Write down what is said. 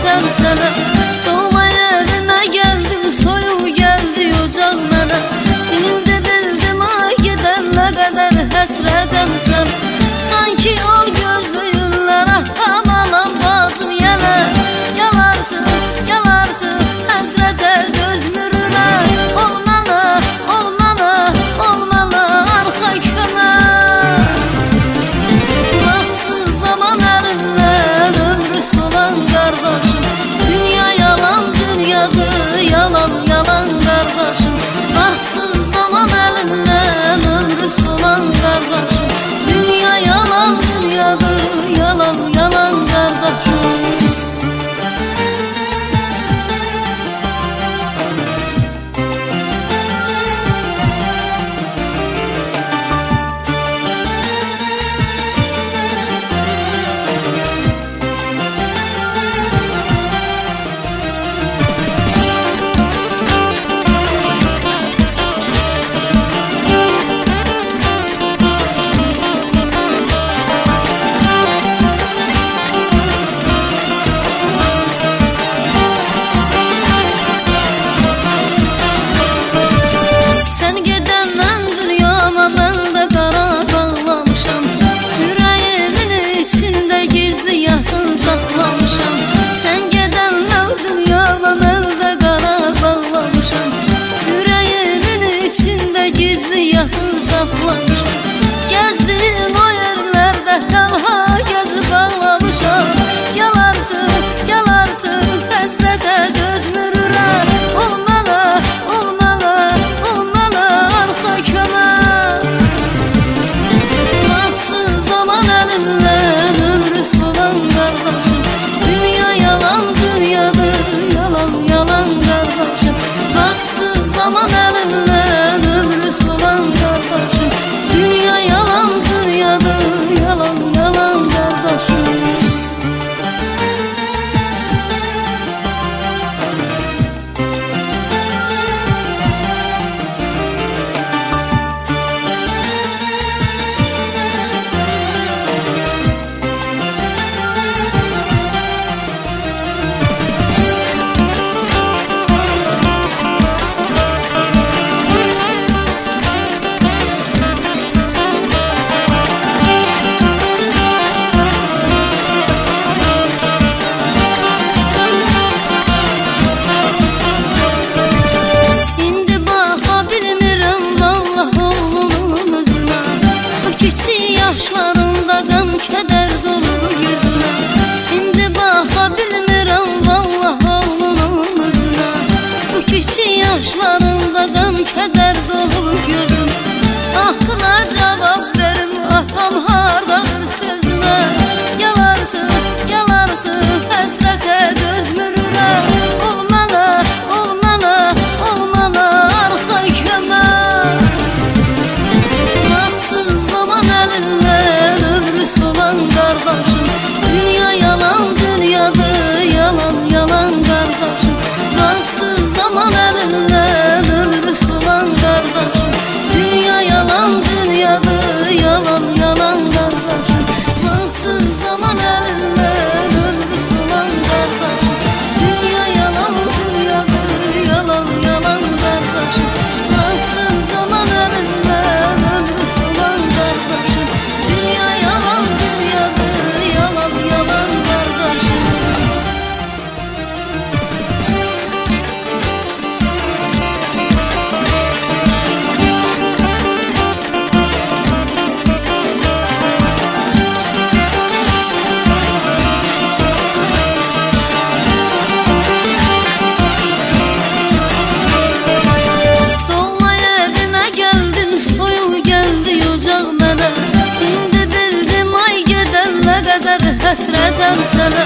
həsrətəm sənə. Doğma yerimə gəldim, soyuq gəldi ocaq mənə. İndi bildim ay gedən nə qədər həsrətəm sənə. Sanki o gözlüyünlərə hamalam bacım yenə. Gel artıq həsrətə dözmürürəm. Olmalı, olmalı, olmalı arxa kömək. Baxsız zaman əlindən ömrü solan qardaşım. Dünya yalan dünyadır, yalan yalan qardaşım. Baxsız zaman əlindən ömrü solan qardaşım. Dünya yalan dünyadır, yalan yalan qardaşım. Gəzdim o yerlərdə tənha gəzib ağlamışam. Gel artıq həsrətə dözmürürəm. Olmalı, olmalı, olmalı arxa kömək. Baxsız zaman əlimdən ömrü solan qardaşım. Dünya yalan dünyadır, yalan yalan qardaşım. Baxsız zaman əlimdən ömrü solan qardaşım. Dünya yalan dünyadır, yalan yalan qardaşım. Yaşlarında qəm kədər dolu gözünə. İndi baxa bilmirəm vallah oğlunun üzünə. Bu kiçik yaşlarında qəm kədər dolu gözünə. Axına cavab verim atam hardadır sözünə. Gel artıq həsrətə dözmürürəm. Olmalı, olmalı, olmalı arxa kömək. Baxsız zaman əlindən ömrü solan qardaşım. Dünya yalan dünyadır, yalan yalan qardaşım. Baxsız zaman əlindən ömrü solan qardaşım. Dünya yalan dünyadır, yalan yalan qardaşım. Baxsız zaman əlindən ömrü solan qardaşım. Dünya yalan dünyadır, yalan yalan qardaşım. Baxsız zaman əlindən ömrü solan qardaşım. Dünya yalan dünyadır, yalan yalan qardaşım. Doğma yerimə gəldim, soyuq gəldi ocaq mənə. İndi bildim ay gedən nə qədər həsrətəm sənə.